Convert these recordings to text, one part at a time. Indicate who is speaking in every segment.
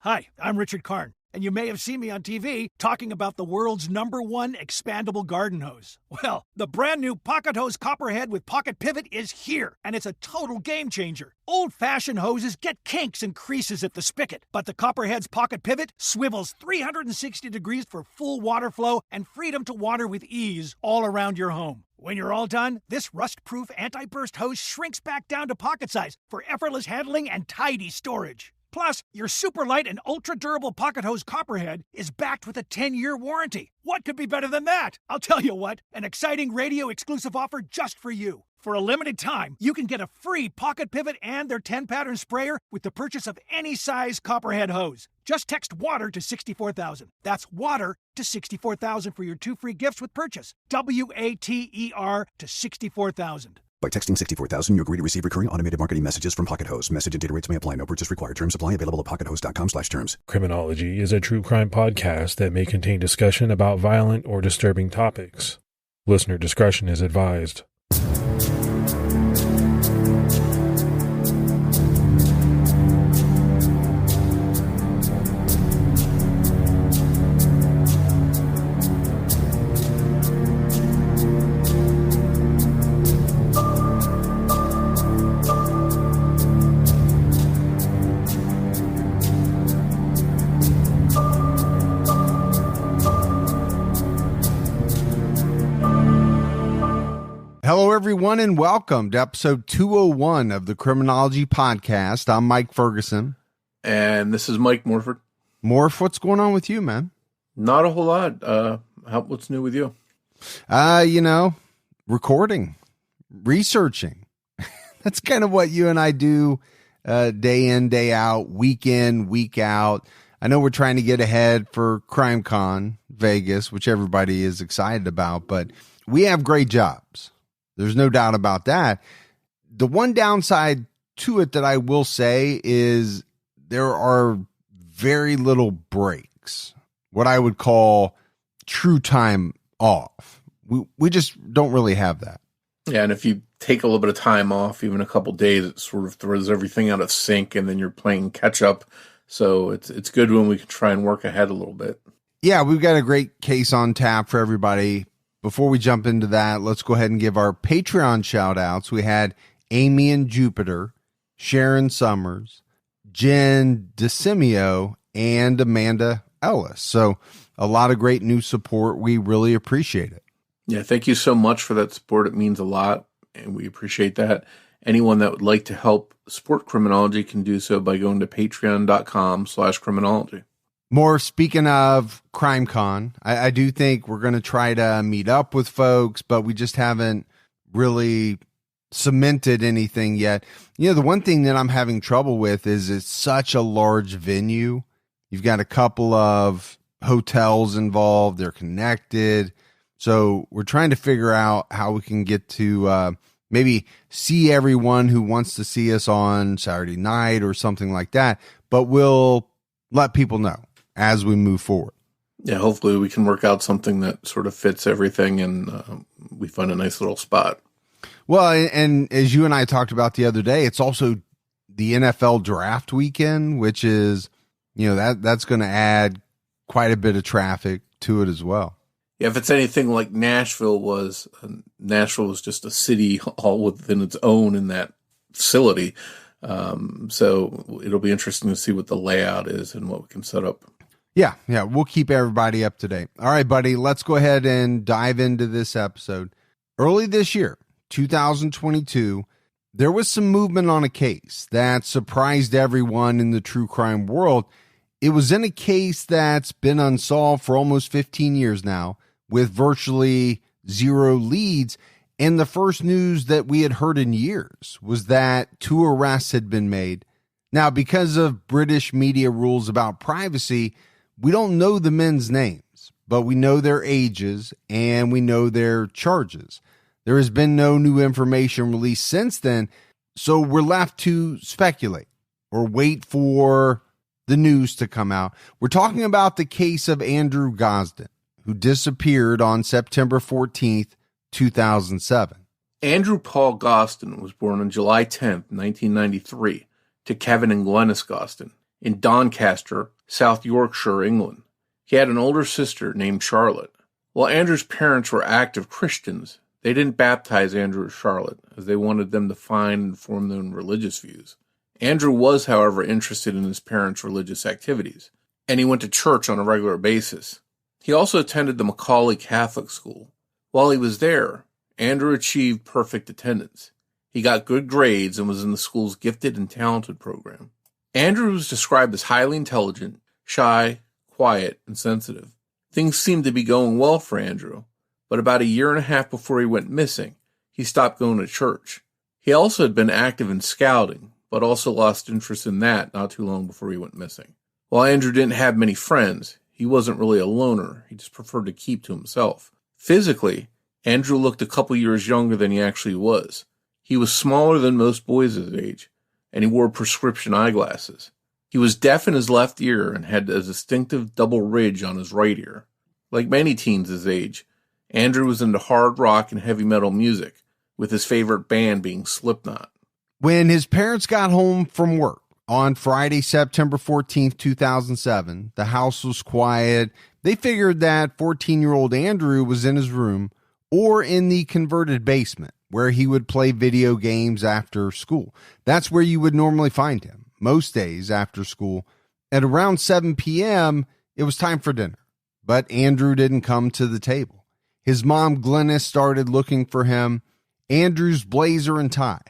Speaker 1: Hi, I'm Richard Karn, and you may have seen me on TV talking about the world's #1 expandable garden hose. Well, the brand new Pocket Hose Copperhead with Pocket Pivot is here, and it's a total game changer. Old-fashioned hoses get kinks and creases at the spigot, but the Copperhead's Pocket Pivot swivels 360 degrees for full water flow and freedom to water with ease all around your home. When you're all done, this rust-proof anti-burst hose shrinks back down to pocket size for effortless handling and tidy storage. Plus, your super light and ultra-durable Pocket Hose Copperhead is backed with a 10-year warranty. What could be better than that? I'll tell you what, an exciting radio-exclusive offer just for you. For a limited time, you can get a free Pocket Pivot and their 10-pattern sprayer with the purchase of any size Copperhead hose. Just text WATER to 64,000. That's WATER to 64,000 for your 2 free gifts with purchase. WATER to 64,000.
Speaker 2: By texting 64,000, you agree to receive recurring automated marketing messages from Pocket Hose. Message and data rates may apply. No purchase required. Terms apply. Available at pockethose.com/terms.
Speaker 3: Criminology is a true crime podcast that may contain discussion about violent or disturbing topics. Listener discretion is advised.
Speaker 4: Hello, everyone, and welcome to episode 201 of the Criminology podcast. I'm Mike Ferguson.
Speaker 5: And this is Mike Morford.
Speaker 4: Morf, what's going on with you, man?
Speaker 5: Not a whole lot. What's new with you?
Speaker 4: Recording, researching. That's kind of what you and I do day in, day out, week in, week out. I know we're trying to get ahead for CrimeCon Vegas, which everybody is excited about, but we have great jobs. There's no doubt about that. The one downside to it that I will say is there are very little breaks, what I would call true time off. We just don't really have that.
Speaker 5: Yeah, and if you take a little bit of time off, even a couple days, it sort of throws everything out of sync, and then you're playing catch up. So it's good when we can try and work ahead a little bit.
Speaker 4: Yeah, we've got a great case on tap for everybody. Before we jump into that, let's go ahead and give our Patreon shout-outs. We had Amy and Jupiter, Sharon Summers, Jen DeSimio, and Amanda Ellis. So a lot of great new support. We really appreciate it.
Speaker 5: Yeah, thank you so much for that support. It means a lot, and we appreciate that. Anyone that would like to help support Criminology can do so by going to patreon.com/criminology.
Speaker 4: More speaking of CrimeCon, I do think we're going to try to meet up with folks, but we just haven't really cemented anything yet. You know, the one thing that I'm having trouble with is it's such a large venue. You've got a couple of hotels involved. They're connected. So we're trying to figure out how we can get to maybe see everyone who wants to see us on Saturday night or something like that. But we'll let people know as we move forward.
Speaker 5: Yeah, hopefully we can work out something that sort of fits everything, and we find a nice little spot.
Speaker 4: Well, and as you and I talked about the other day, it's also the NFL draft weekend, which is, that's going to add quite a bit of traffic to it as well.
Speaker 5: Yeah, if it's anything like Nashville was just a city all within its own in that facility. So it'll be interesting to see what the layout is and what we can set up.
Speaker 4: Yeah, we'll keep everybody up to date. All right, buddy, let's go ahead and dive into this episode. Early this year, 2022, there was some movement on a case that surprised everyone in the true crime world. It was in a case that's been unsolved for almost 15 years now, with virtually zero leads. And the first news that we had heard in years was that 2 arrests had been made. Now, because of British media rules about privacy, we don't know the men's names, but we know their ages and we know their charges. There has been no new information released since then, so we're left to speculate or wait for the news to come out. We're talking about the case of Andrew Gosden, who disappeared on September 14th, 2007.
Speaker 5: Andrew Paul Gosden was born on July 10th, 1993, to Kevin and Glennis Gosden. in Doncaster, South Yorkshire, England. He had an older sister named Charlotte. While Andrew's parents were active Christians, they didn't baptize Andrew or Charlotte, as they wanted them to find and form their own religious views. Andrew was, however, interested in his parents' religious activities, and he went to church on a regular basis. He also attended the Macaulay Catholic School. While he was there, Andrew achieved perfect attendance. He got good grades and was in the school's gifted and talented program. Andrew was described as highly intelligent, shy, quiet, and sensitive. Things seemed to be going well for Andrew, but about a year and a half before he went missing, he stopped going to church. He also had been active in scouting, but also lost interest in that not too long before he went missing. While Andrew didn't have many friends, he wasn't really a loner. He just preferred to keep to himself. Physically, Andrew looked a couple years younger than he actually was. He was smaller than most boys his age, and he wore prescription eyeglasses. He was deaf in his left ear and had a distinctive double ridge on his right ear. Like many teens his age, Andrew was into hard rock and heavy metal music, with his favorite band being Slipknot.
Speaker 4: When his parents got home from work on Friday, September 14th, 2007, the house was quiet. They figured that 14-year-old Andrew was in his room or in the converted basement where he would play video games after school. That's where you would normally find him most days after school. At around 7 p.m., it was time for dinner, but Andrew didn't come to the table. His mom, Glennis, started looking for him. Andrew's blazer and tie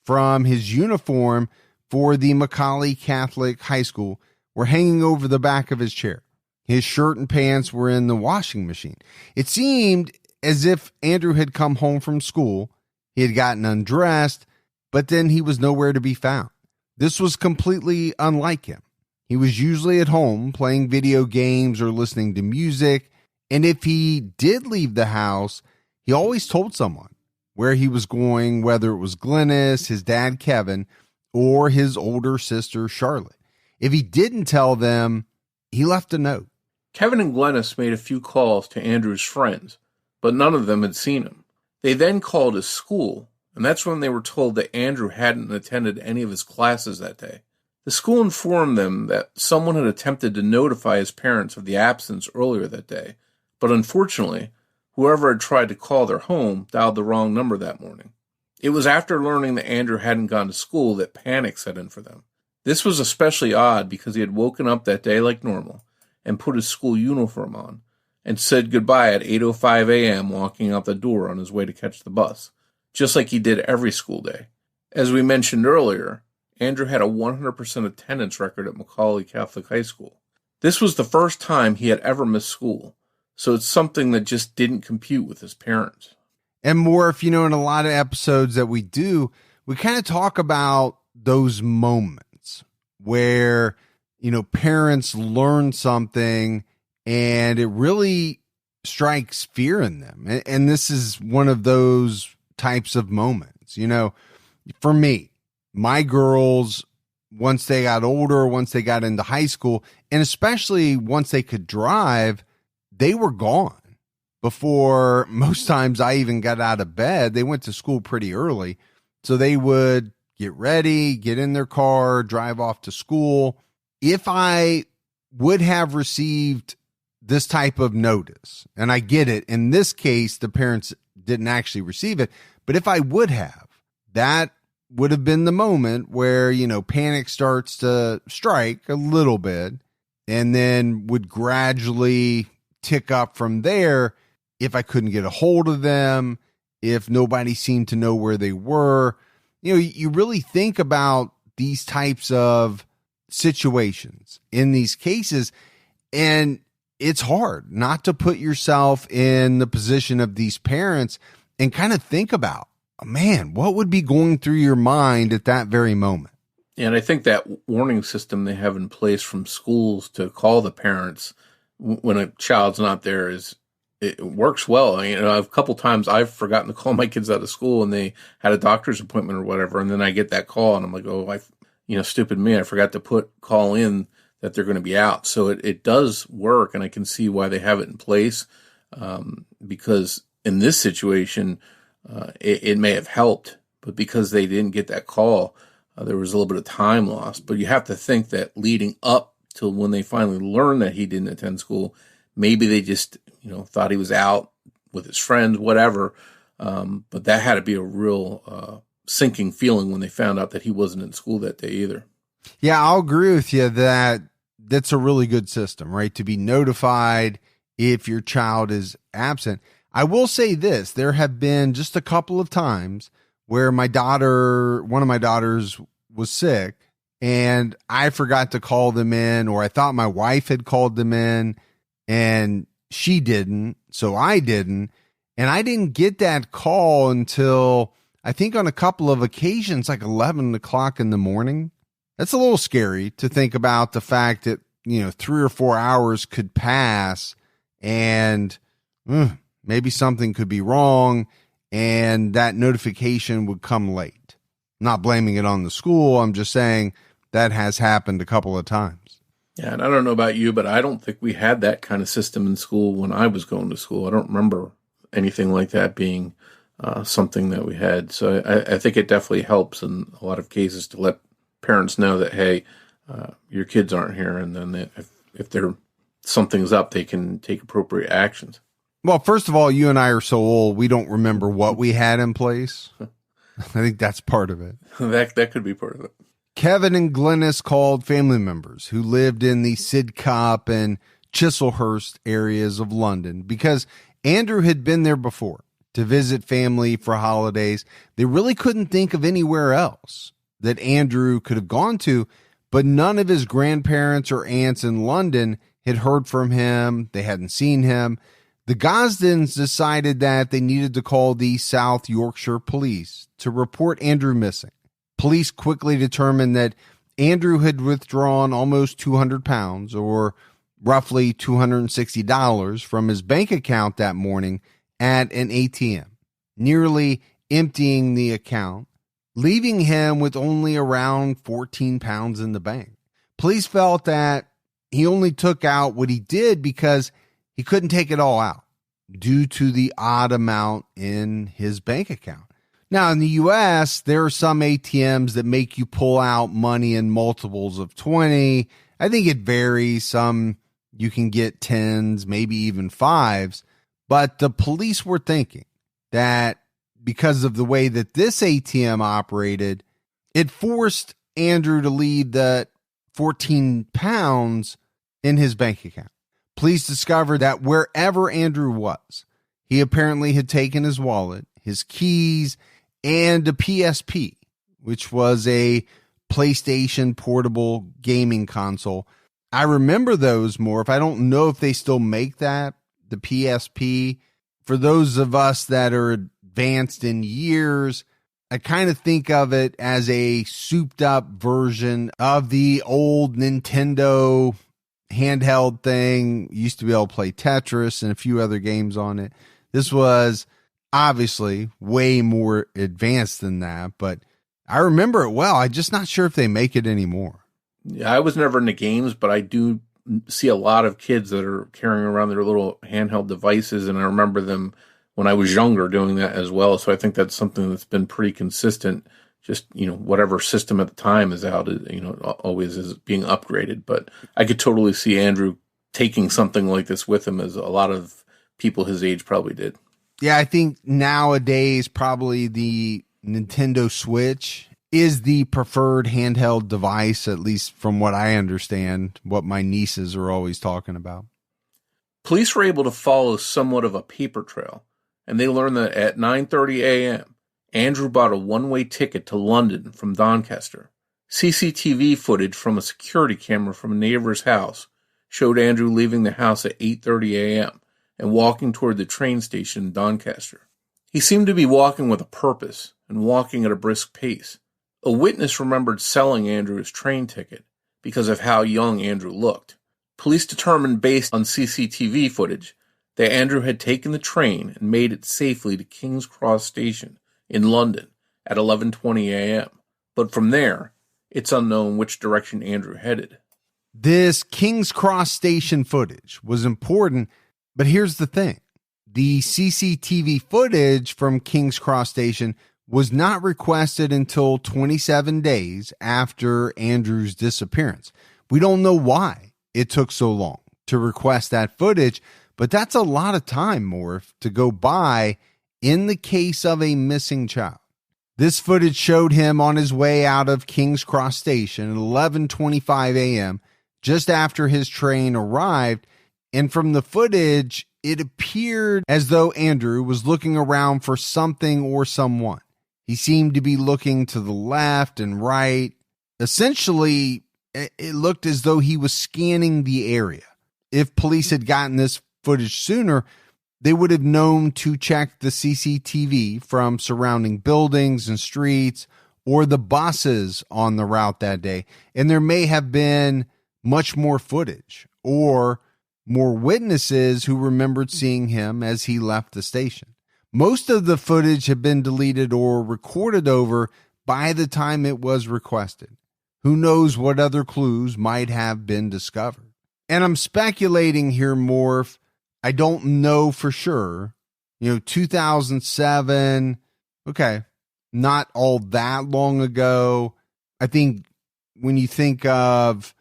Speaker 4: from his uniform for the Macaulay Catholic High School were hanging over the back of his chair. His shirt and pants were in the washing machine. It seemed as if Andrew had come home from school. He had gotten undressed, but then he was nowhere to be found. This was completely unlike him. He was usually at home playing video games or listening to music, and if he did leave the house, he always told someone where he was going, whether it was Glennis, his dad Kevin, or his older sister Charlotte. If he didn't tell them, he left a note.
Speaker 5: Kevin and Glennis made a few calls to Andrew's friends, but none of them had seen him. They then called his school, and that's when they were told that Andrew hadn't attended any of his classes that day. The school informed them that someone had attempted to notify his parents of the absence earlier that day, but unfortunately, whoever had tried to call their home dialed the wrong number that morning. It was after learning that Andrew hadn't gone to school that panic set in for them. This was especially odd because he had woken up that day like normal and put his school uniform on and said goodbye at 8:05 a.m. walking out the door on his way to catch the bus, just like he did every school day. As we mentioned earlier, Andrew had a 100% attendance record at Macaulay Catholic High School. This was the first time he had ever missed school, so it's something that just didn't compute with his parents.
Speaker 4: And Morf, in a lot of episodes that we do, we kind of talk about those moments where, parents learn something and it really strikes fear in them. And this is one of those types of moments. For me, my girls, once they got older, once they got into high school, and especially once they could drive, they were gone before most times I even got out of bed. They went to school pretty early. So they would get ready, get in their car, drive off to school. If I would have received this type of notice, and I get it, in this case, the parents didn't actually receive it, but if I would have, that would have been the moment where, panic starts to strike a little bit and then would gradually tick up from there. If I couldn't get a hold of them, if nobody seemed to know where they were, you really think about these types of situations in these cases, and it's hard not to put yourself in the position of these parents and kind of think about, man, what would be going through your mind at that very moment?
Speaker 5: And I think that warning system they have in place from schools to call the parents when a child's not there it works well. A couple times I've forgotten to call my kids out of school and they had a doctor's appointment or whatever. And then I get that call and I'm like, stupid me. I forgot to call in that they're going to be out. So it does work. And I can see why they have it in place. Because in this situation, it may have helped, but because they didn't get that call, there was a little bit of time lost. But you have to think that leading up till when they finally learned that he didn't attend school, maybe they just, thought he was out with his friends, whatever. But that had to be a real sinking feeling when they found out that he wasn't in school that day either.
Speaker 4: Yeah, I'll agree with you that that's a really good system, right? To be notified if your child is absent. I will say this, there have been just a couple of times where one of my daughters was sick and I forgot to call them in, or I thought my wife had called them in and she didn't, so I didn't. And I didn't get that call until I think on a couple of occasions, like 11 o'clock in the morning. That's a little scary to think about the fact that, 3 or 4 hours could pass and maybe something could be wrong and that notification would come late. Not blaming it on the school. I'm just saying that has happened a couple of times.
Speaker 5: Yeah, and I don't know about you, but I don't think we had that kind of system in school when I was going to school. I don't remember anything like that being something that we had. So I think it definitely helps in a lot of cases to let parents know that, hey, your kids aren't here, and then if something's up, they can take appropriate actions.
Speaker 4: Well, first of all, you and I are so old, we don't remember what we had in place. I think that's part of it.
Speaker 5: That could be part of it.
Speaker 4: Kevin and Glennis called family members who lived in the Sidcup and Chislehurst areas of London because Andrew had been there before to visit family for holidays. They really couldn't think of anywhere else that Andrew could have gone to, but none of his grandparents or aunts in London had heard from him. They hadn't seen him. The Gosdens decided that they needed to call the South Yorkshire police to report Andrew missing. Police quickly determined that Andrew had withdrawn almost £200 or roughly $260 from his bank account that morning at an ATM, nearly emptying the account, leaving him with only around £14 in the bank. Police felt that he only took out what he did because he couldn't take it all out due to the odd amount in his bank account. Now, in the U.S., there are some ATMs that make you pull out money in multiples of 20. I think it varies. Some you can get 10s, maybe even 5s. But the police were thinking that because of the way that this ATM operated, it forced Andrew to leave that £14 in his bank account. Police discovered that wherever Andrew was, he apparently had taken his wallet, his keys, and a PSP, which was a PlayStation portable gaming console. I remember those, Morf. I don't know if they still make that, the PSP. For those of us that are advanced in years, I kind of think of it as a souped up version of the old Nintendo handheld thing. You used to be able to play Tetris and a few other games on it. This was obviously way more advanced than that, but I remember it well. I'm just not sure if they make it anymore.
Speaker 5: Yeah, I was never into games, but I do see a lot of kids that are carrying around their little handheld devices, and I remember them when I was younger doing that as well. So I think that's something that's been pretty consistent. Just, whatever system at the time is out, always is being upgraded. But I could totally see Andrew taking something like this with him, as a lot of people his age probably did.
Speaker 4: Yeah, I think nowadays probably the Nintendo Switch is the preferred handheld device, at least from what I understand, what my nieces are always talking about.
Speaker 5: Police were able to follow somewhat of a paper trail, and they learned that at 9:30 a.m., Andrew bought a one-way ticket to London from Doncaster. CCTV footage from a security camera from a neighbor's house showed Andrew leaving the house at 8:30 a.m. and walking toward the train station in Doncaster. He seemed to be walking with a purpose and walking at a brisk pace. A witness remembered selling Andrew his train ticket because of how young Andrew looked. Police determined, based on CCTV footage, that Andrew had taken the train and made it safely to King's Cross Station in London at 11:20 a.m. But from there, it's unknown which direction Andrew headed.
Speaker 4: This King's Cross Station footage was important, but here's the thing. The CCTV footage from King's Cross Station was not requested until 27 days after Andrew's disappearance. We don't know why it took so long to request that footage, but that's a lot of time, Morf, to go by in the case of a missing child. This footage showed him on his way out of King's Cross Station at 11:25 a.m., just after his train arrived, and from the footage, it appeared as though Andrew was looking around for something or someone. He seemed to be looking to the left and right. Essentially, it looked as though he was scanning the area. If police had gotten this footage sooner, they would have known to check the CCTV from surrounding buildings and streets or the buses on the route that day. And there may have been much more footage or more witnesses who remembered seeing him as he left the station. Most of the footage had been deleted or recorded over by the time it was requested. Who knows what other clues might have been discovered? And I'm speculating here, Morf. I don't know for sure. 2007, okay, not all that long ago. I think when you think of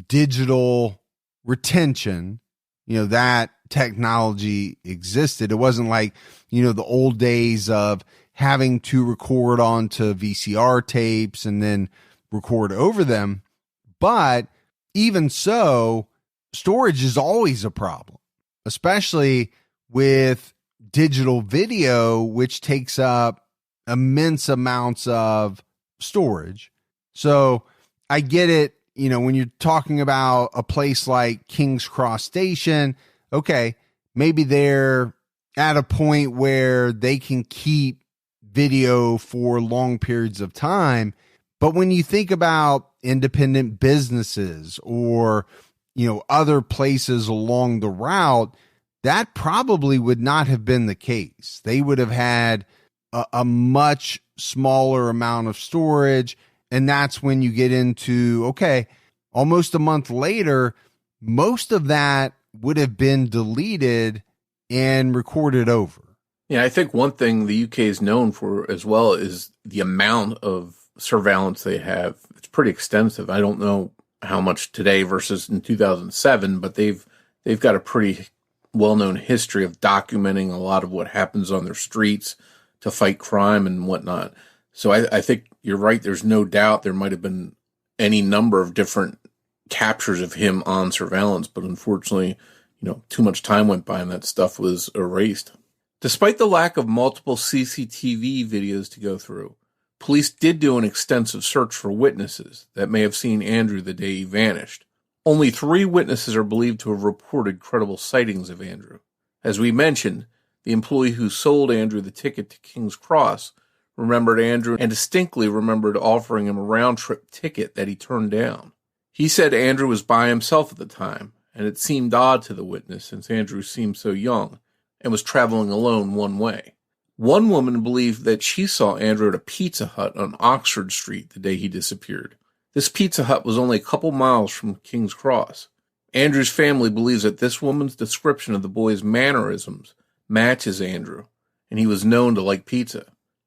Speaker 4: digital retention, that technology existed. It wasn't like, the old days of having to record onto VCR tapes and then record over them. But even so, storage is always a problem, especially with digital video, which takes up immense amounts of storage. So I get it. When you're talking about a place like King's Cross Station, okay, maybe they're at a point where they can keep video for long periods of time. But when you think about independent businesses or, other places along the route, that probably would not have been the case. They would have had a much smaller amount of storage. And that's when you get into, okay, almost a month later, most of that would have been deleted and recorded over.
Speaker 5: Yeah, I think one thing the UK is known for as well is the amount of surveillance they have. It's pretty extensive. I don't know how much today versus in 2007, but they've got a pretty well-known history of documenting a lot of what happens on their streets to fight crime and whatnot. So I think you're right. There's no doubt there might have been any number of different captures of him on surveillance, but unfortunately, too much time went by and that stuff was erased. Despite the lack of multiple CCTV videos to go through, police did do an extensive search for witnesses that may have seen Andrew the day he vanished. Only 3 witnesses are believed to have reported credible sightings of Andrew. As we mentioned, the employee who sold Andrew the ticket to King's Cross remembered Andrew and distinctly remembered offering him a round-trip ticket that he turned down. He said Andrew was by himself at the time, and it seemed odd to the witness since Andrew seemed so young and was traveling alone one way. One woman believed that she saw Andrew at a Pizza Hut on Oxford Street the day he disappeared. This Pizza Hut was only a couple miles from King's Cross. Andrew's family believes that this woman's description of the boy's mannerisms matches Andrew, and he was known to like pizza.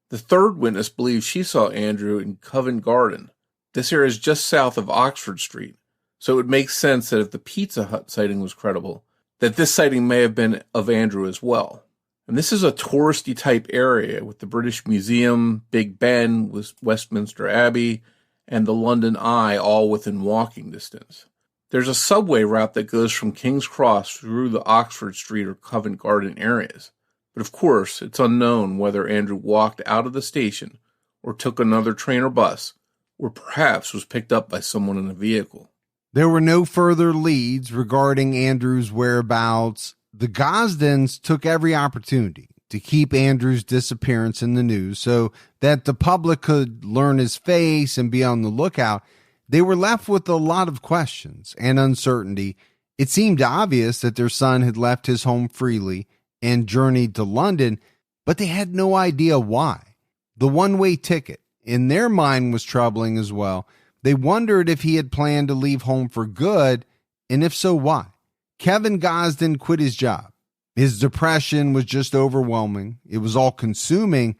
Speaker 5: The third witness believes she saw Andrew in Covent Garden. This area is just south of Oxford Street, so it would make sense that if the Pizza Hut sighting was credible, that this sighting may have been of Andrew as well. And this is a touristy type area with the British Museum, Big Ben, Westminster Abbey, and the London Eye all within walking distance. There's a subway route that goes from King's Cross through the Oxford Street or Covent Garden areas. But of course, it's unknown whether Andrew walked out of the station or took another train or bus, or perhaps was picked up by someone in a vehicle.
Speaker 4: There were no further leads regarding Andrew's whereabouts. The Gosdens took every opportunity to keep Andrew's disappearance in the news so that the public could learn his face and be on the lookout. They were left with a lot of questions and uncertainty. It seemed obvious that their son had left his home freely and journeyed to London, but they had no idea why. The one-way ticket in their mind was troubling as well. They wondered if he had planned to leave home for good, and if so, why. Kevin Gosden quit his job. His depression was just overwhelming. It was all consuming.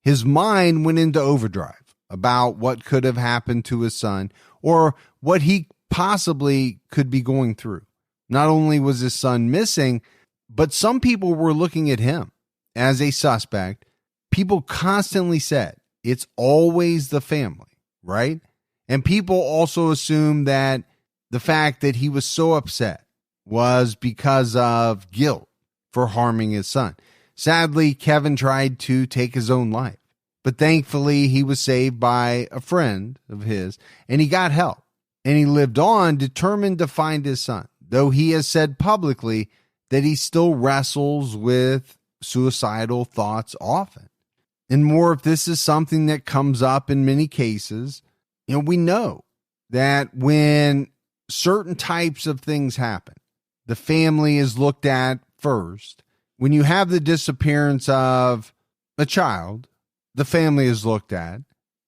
Speaker 4: his mind went into overdrive about what could have happened to his son or what he possibly could be going through. Not only was his son missing, but some people were looking at him as a suspect. People constantly said, it's always the family, right? And people also assumed that the fact that he was so upset was because of guilt for harming his son. Sadly, Kevin tried to take his own life, but thankfully he was saved by a friend of his and he got help. And he lived on, determined to find his son, though he has said publicly that he still wrestles with suicidal thoughts often. And more, if this is something that comes up in many cases, we know that when certain types of things happen, the family is looked at first. When you have the disappearance of a child, the family is looked at.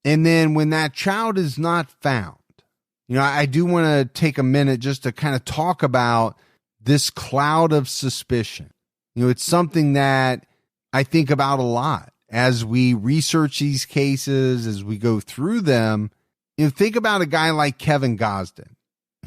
Speaker 4: And then when that child is not found, I do want to take a minute just to kind of talk about this cloud of suspicion. It's something that I think about a lot as we research these cases, as we go through them. Think about a guy like Kevin Gosden,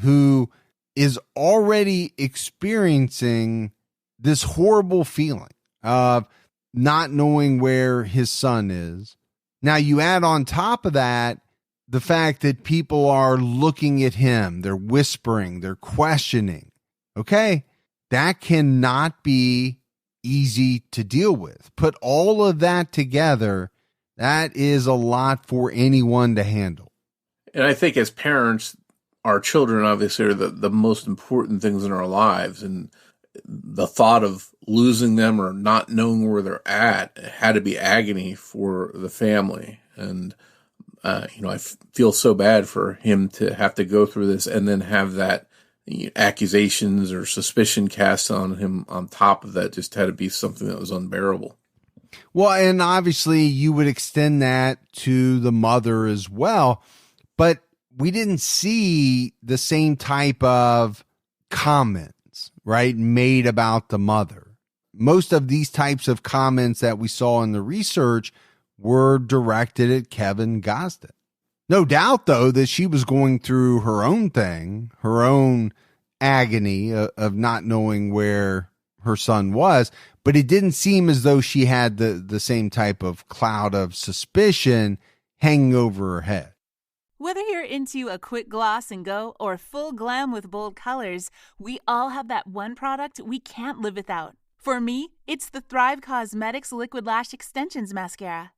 Speaker 4: who is already experiencing this horrible feeling of not knowing where his son is. Now, you add on top of that the fact that people are looking at him, they're whispering, they're questioning. Okay, that cannot be easy to deal with. Put all of that together, that is a lot for anyone to handle.
Speaker 5: And I think as parents, our children obviously are the most important things in our lives. And the thought of losing them or not knowing where they're at had to be agony for the family. And I feel so bad for him to have to go through this and then have that accusations or suspicion cast on him on top of that. Just had to be something that was unbearable.
Speaker 4: Well, and obviously you would extend that to the mother as well, but we didn't see the same type of comments, right, made about the mother. Most of these types of comments that we saw in the research were directed at Kevin Gosden. No doubt, though, that she was going through her own thing, her own agony of not knowing where her son was, but it didn't seem as though she had the same type of cloud of suspicion hanging over her head.
Speaker 6: Whether you're into a quick gloss and go or full glam with bold colors, we all have that one product we can't live without. For me, it's the Thrive Causemetics Liquid Lash Extensions Mascara.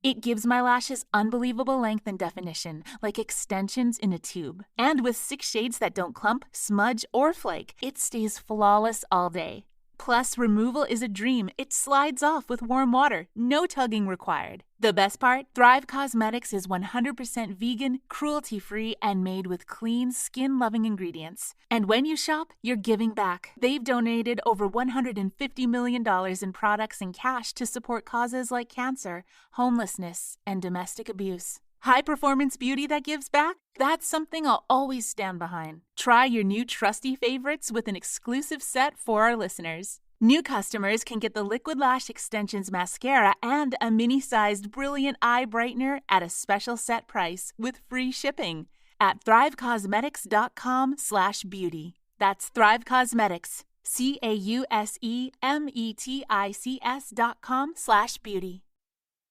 Speaker 6: It gives my lashes unbelievable length and definition, like extensions in a tube. And with 6 shades that don't clump, smudge, or flake, it stays flawless all day. Plus, removal is a dream. It slides off with warm water, no tugging required. The best part? Thrive Causemetics is 100% vegan, cruelty-free, and made with clean, skin-loving ingredients. And when you shop, you're giving back. They've donated over $150 million in products and cash to support causes like cancer, homelessness, and domestic abuse. High-performance beauty that gives back? That's something I'll always stand behind. Try your new trusty favorites with an exclusive set for our listeners. New customers can get the Liquid Lash Extensions Mascara and a mini-sized Brilliant Eye Brightener at a special set price with free shipping at thrivecosmetics.com/beauty. That's Thrive Cosmetics, CAUSEMETICS.com/beauty.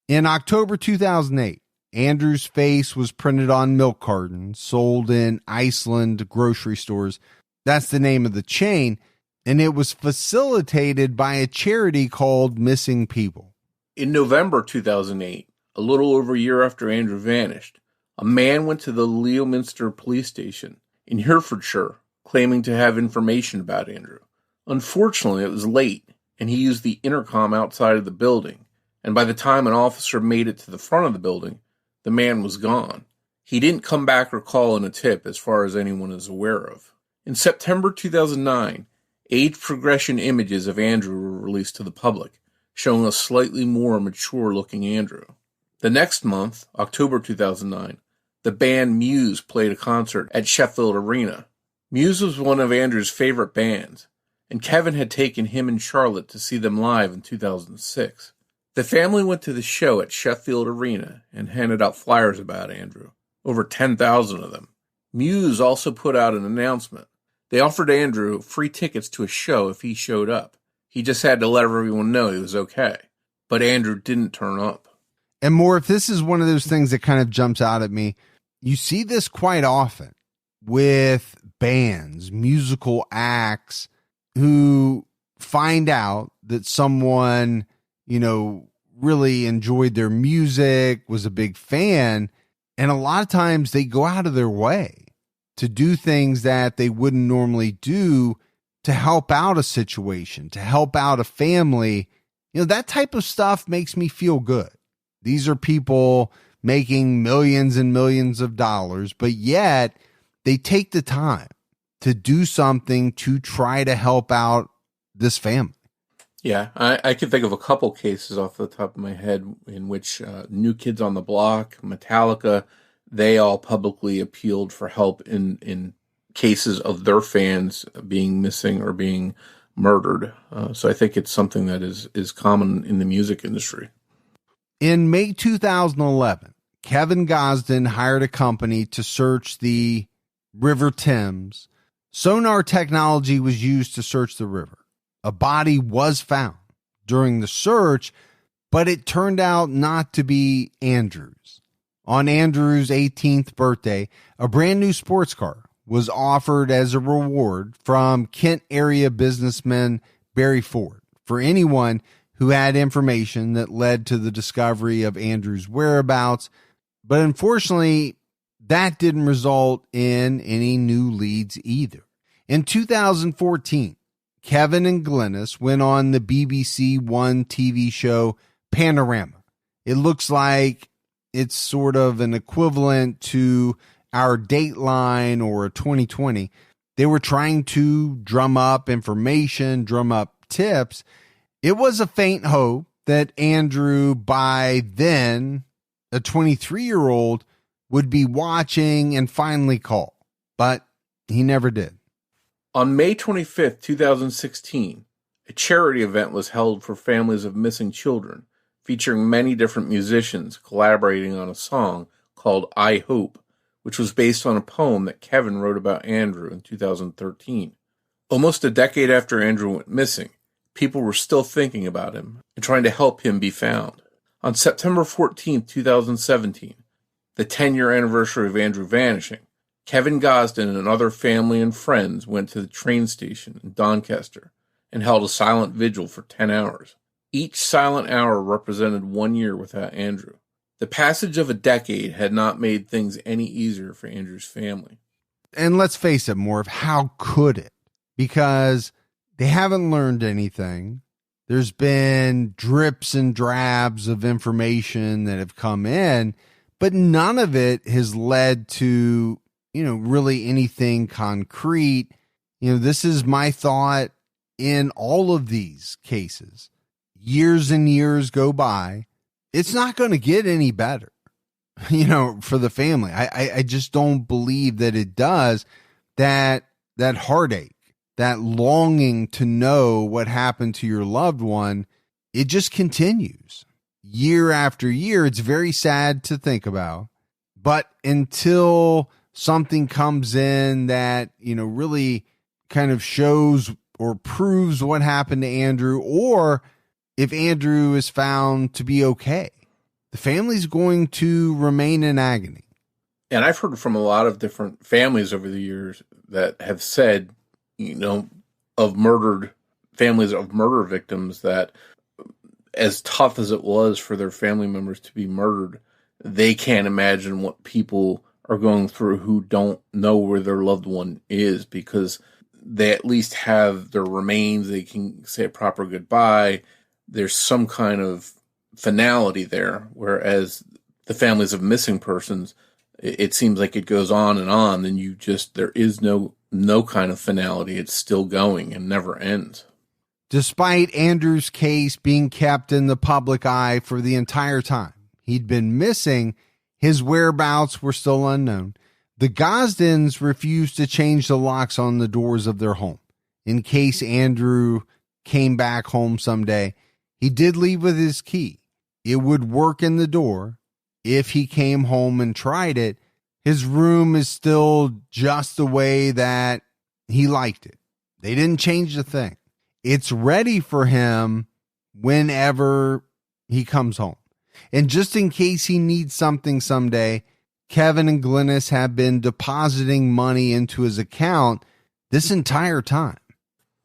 Speaker 4: In October 2008, Andrew's face was printed on milk cartons sold in Iceland grocery stores. That's the name of the chain. And it was facilitated by a charity called Missing People.
Speaker 5: In November 2008, a little over a year after Andrew vanished, a man went to the Leominster police station in Herefordshire claiming to have information about Andrew. Unfortunately, it was late, and he used the intercom outside of the building, and by the time an officer made it to the front of the building, the man was gone. He didn't come back or call in a tip as far as anyone is aware of. In September 2009, age progression images of Andrew were released to the public, showing a slightly more mature-looking Andrew. The next month, October 2009, the band Muse played a concert at Sheffield Arena. Muse was one of Andrew's favorite bands, and Kevin had taken him and Charlotte to see them live in 2006. The family went to the show at Sheffield Arena and handed out flyers about Andrew, over 10,000 of them. Muse also put out an announcement. They offered Andrew free tickets to a show if he showed up. He just had to let everyone know he was okay. But Andrew didn't turn up.
Speaker 4: And more, if this is one of those things that kind of jumps out at me, you see this quite often with bands, musical acts who find out that someone, really enjoyed their music, was a big fan. And a lot of times they go out of their way to do things that they wouldn't normally do to help out a situation, to help out a family. That type of stuff makes me feel good. These are people making millions and millions of dollars, but yet they take the time to do something to try to help out this family.
Speaker 5: Yeah, I can think of a couple cases off the top of my head in which New Kids on the Block, Metallica, they all publicly appealed for help in cases of their fans being missing or being murdered. So I think it's something that is common in the music industry.
Speaker 4: In May 2011, Kevin Gosden hired a company to search the River Thames. Sonar technology was used to search the river. A body was found during the search, but it turned out not to be Andrew's. On Andrew's 18th birthday, a brand new sports car was offered as a reward from Kent area businessman Barry Ford for anyone who had information that led to the discovery of Andrew's whereabouts. But unfortunately, that didn't result in any new leads either. In 2014, Kevin and Glynis went on the BBC One TV show Panorama. It looks like it's sort of an equivalent to our Dateline or 2020. They were trying to drum up information, drum up tips. It was a faint hope that Andrew, by then a 23-year-old, would be watching and finally call, but he never did.
Speaker 5: On May 25th, 2016, a charity event was held for families of missing children, featuring many different musicians collaborating on a song called I Hope, which was based on a poem that Kevin wrote about Andrew in 2013. Almost a decade after Andrew went missing, people were still thinking about him and trying to help him be found. On September 14th, 2017, the 10-year anniversary of Andrew vanishing, Kevin Gosden and other family and friends went to the train station in Doncaster and held a silent vigil for 10 hours. Each silent hour represented 1 year without Andrew. The passage of a decade had not made things any easier for Andrew's family.
Speaker 4: And let's face it, Morf, how could it? Because they haven't learned anything. There's been drips and drabs of information that have come in, but none of it has led to really anything concrete. This is my thought in all of these cases. Years and years go by. It's not going to get any better, for the family. I just don't believe that it does. That heartache, that longing to know what happened to your loved one, it just continues year after year. It's very sad to think about, but until something comes in that, really kind of shows or proves what happened to Andrew, or if Andrew is found to be okay, the family's going to remain in agony.
Speaker 5: And I've heard from a lot of different families over the years that have said, of murdered families of murder victims, that as tough as it was for their family members to be murdered, they can't imagine what people are going through who don't know where their loved one is, because they at least have their remains. They can say a proper goodbye. There's some kind of finality there. Whereas the families of missing persons, it seems like it goes on and on. And there is no kind of finality. It's still going and never ends.
Speaker 4: Despite Andrew's case being kept in the public eye for the entire time he'd been missing, his whereabouts were still unknown. The Gosdens refused to change the locks on the doors of their home in case Andrew came back home someday. He did leave with his key, it would work in the door. If he came home and tried it, his room is still just the way that he liked it. They didn't change the thing. It's ready for him whenever he comes home. And just in case he needs something someday, Kevin and Glynis have been depositing money into his account this entire time.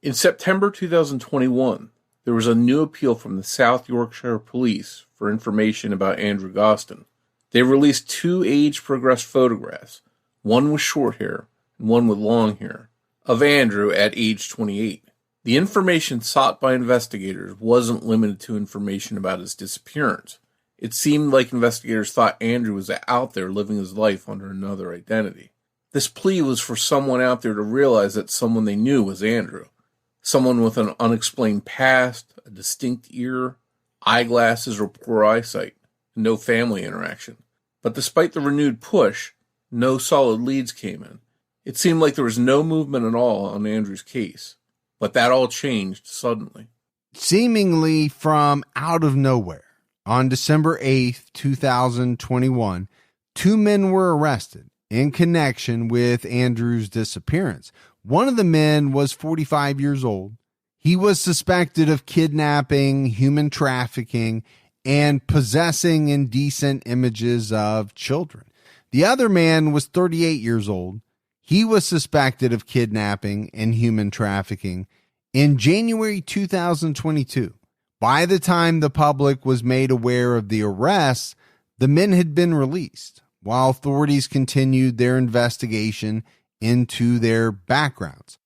Speaker 5: In September 2021, there was a new appeal from the South Yorkshire Police for information about Andrew Gosden. They released 2 age-progressed photographs, one with short hair and one with long hair, of Andrew at age 28. The information sought by investigators wasn't limited to information about his disappearance. It seemed like investigators thought Andrew was out there living his life under another identity. This plea was for someone out there to realize that someone they knew was Andrew. Someone with an unexplained past, a distinct ear, eyeglasses or poor eyesight, and no family interaction. But despite the renewed push, no solid leads came in. It seemed like there was no movement at all on Andrew's case. But that all changed suddenly.
Speaker 4: Seemingly from out of nowhere, on December 8th, 2021, 2 men were arrested in connection with Andrew's disappearance. One of the men was 45 years old. He was suspected of kidnapping, human trafficking, and possessing indecent images of children. The other man was 38 years old. He was suspected of kidnapping and human trafficking in January 2022. By the time the public was made aware of the arrests, the men had been released, while authorities continued their investigation into their backgrounds.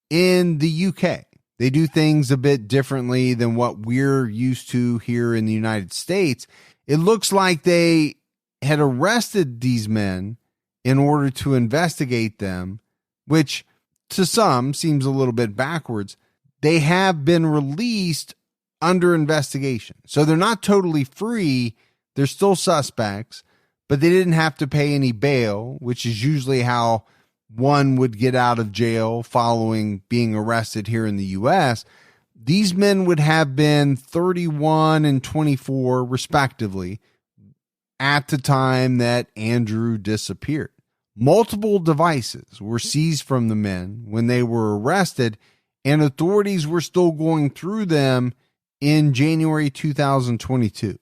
Speaker 4: In the UK, they do things a bit differently than what we're used to here in the United States. It looks like they had arrested these men in order to investigate them, which to some seems a little bit backwards. They have been released under investigation. So they're not totally free. They're still suspects, but they didn't have to pay any bail, which is usually how one would get out of jail following being arrested here in the U.S. These men would have been 31 and 24, respectively, at the time that Andrew disappeared. Multiple devices were seized from the men when they were arrested, and authorities were still going through them in January 2022.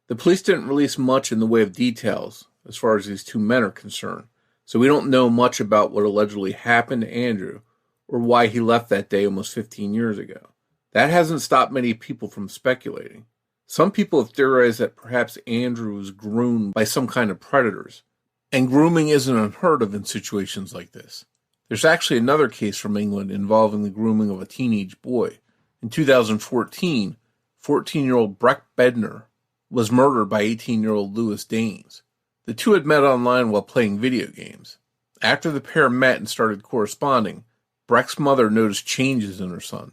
Speaker 5: The police didn't release much in the way of details as far as these 2 men are concerned, so we don't know much about what allegedly happened to Andrew or why he left that day almost 15 years ago. That hasn't stopped many people from speculating. Some people have theorized that perhaps Andrew was groomed by some kind of predators, and grooming isn't unheard of in situations like this. There's actually another case from England involving the grooming of a teenage boy. In 2014, 14-year-old Breck Bednar was murdered by 18-year-old Lewis Danes. The two had met online while playing video games. After the pair met and started corresponding, Breck's mother noticed changes in her son.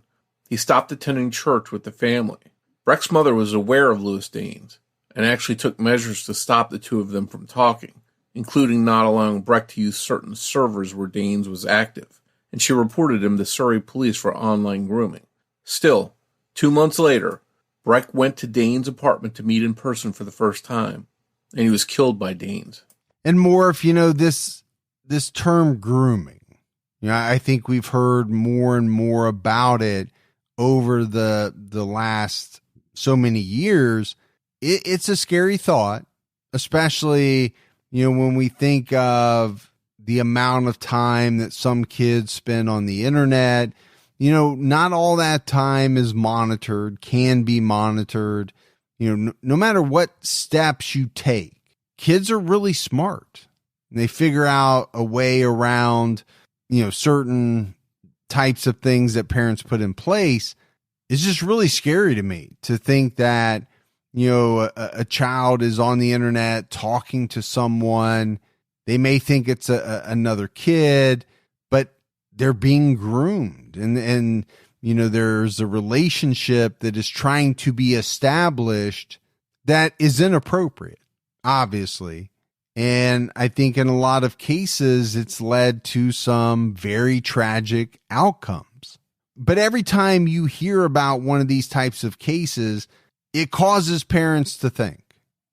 Speaker 5: He stopped attending church with the family. Breck's mother was aware of Lewis Danes and actually took measures to stop the two of them from talking, including not allowing Breck to use certain servers where Danes was active, and she reported him to Surrey police for online grooming. Still, 2 months later, Breck went to Danes' apartment to meet in person for the first time, and he was killed by Danes.
Speaker 4: And Morf, this term grooming, I think we've heard more and more about it over the last so many years. It's a scary thought, especially, when we think of the amount of time that some kids spend on the internet. Not all that time is monitored, can be monitored. No matter what steps you take, kids are really smart. They figure out a way around, certain types of things that parents put in place. It's just really scary to me to think that, a child is on the internet talking to someone. They may think it's another kid, but they're being groomed. And there's a relationship that is trying to be established that is inappropriate, obviously. And I think in a lot of cases, it's led to some very tragic outcomes. But every time you hear about one of these types of cases, it causes parents to think,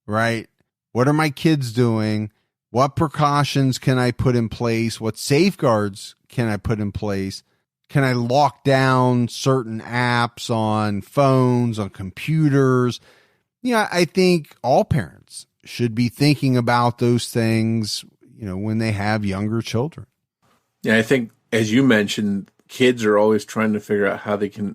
Speaker 4: right? What are my kids doing? What precautions can I put in place? What safeguards can I put in place? Can I lock down certain apps on phones, on computers? I think all parents should be thinking about those things, when they have younger children.
Speaker 5: Yeah, I think, as you mentioned, kids are always trying to figure out how they can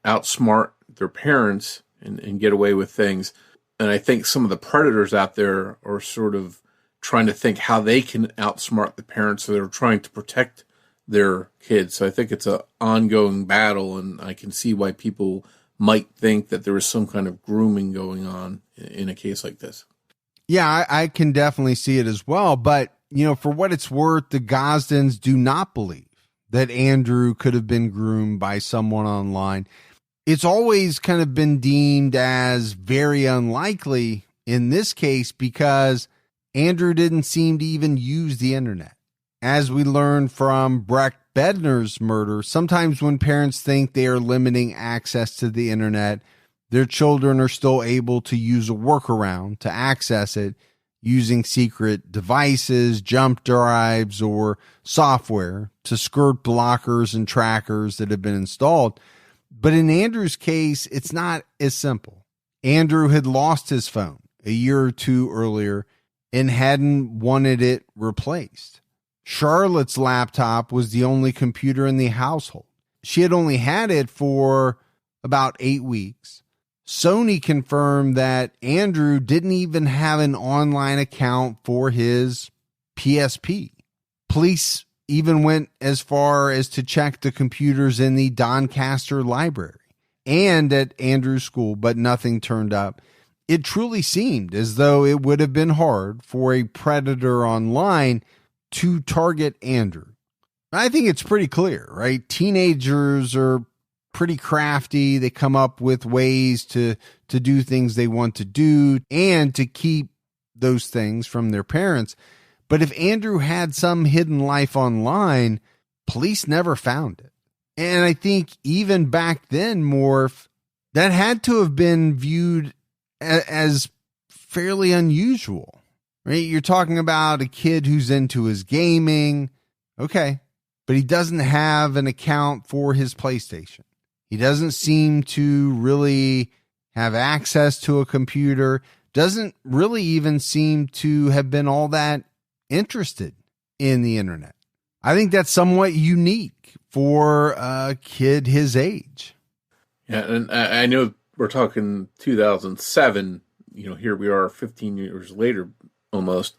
Speaker 5: outsmart their parents and get away with things. And I think some of the predators out there are sort of trying to think how they can outsmart the parents, so they're trying to protect their kids. So I think it's an ongoing battle, and I can see why people might think that there is some kind of grooming going on in a case like this.
Speaker 4: Yeah, I can definitely see it as well. But, for what it's worth, the Gosdens do not believe that Andrew could have been groomed by someone online. It's always kind of been deemed as very unlikely in this case because Andrew didn't seem to even use the internet. As we learned from Breck Bedner's murder, sometimes when parents think they are limiting access to the internet, their children are still able to use a workaround to access it using secret devices, jump drives, or software to skirt blockers and trackers that have been installed. But in Andrew's case, it's not as simple. Andrew had lost his phone a year or two earlier and hadn't wanted it replaced. Charlotte's laptop was the only computer in the household. She had only had it for about 8 weeks. Sony confirmed that Andrew didn't even have an online account for his PSP. Police even went as far as to check the computers in the Doncaster library and at Andrew's school, but nothing turned up. It truly seemed as though it would have been hard for a predator online to target Andrew. I think it's pretty clear, right? Teenagers are pretty crafty. They come up with ways to do things they want to do and to keep those things from their parents. But if Andrew had some hidden life online, police never found it. And I think even back then, Morf, that had to have been viewed as fairly unusual, right? You're talking about a kid who's into his gaming. Okay. But he doesn't have an account for his PlayStation. He doesn't seem to really have access to a computer, doesn't really even seem to have been all that interested in the internet. I think that's somewhat unique for a kid his age.
Speaker 5: Yeah, and I know we're talking 2007, here we are 15 years later almost.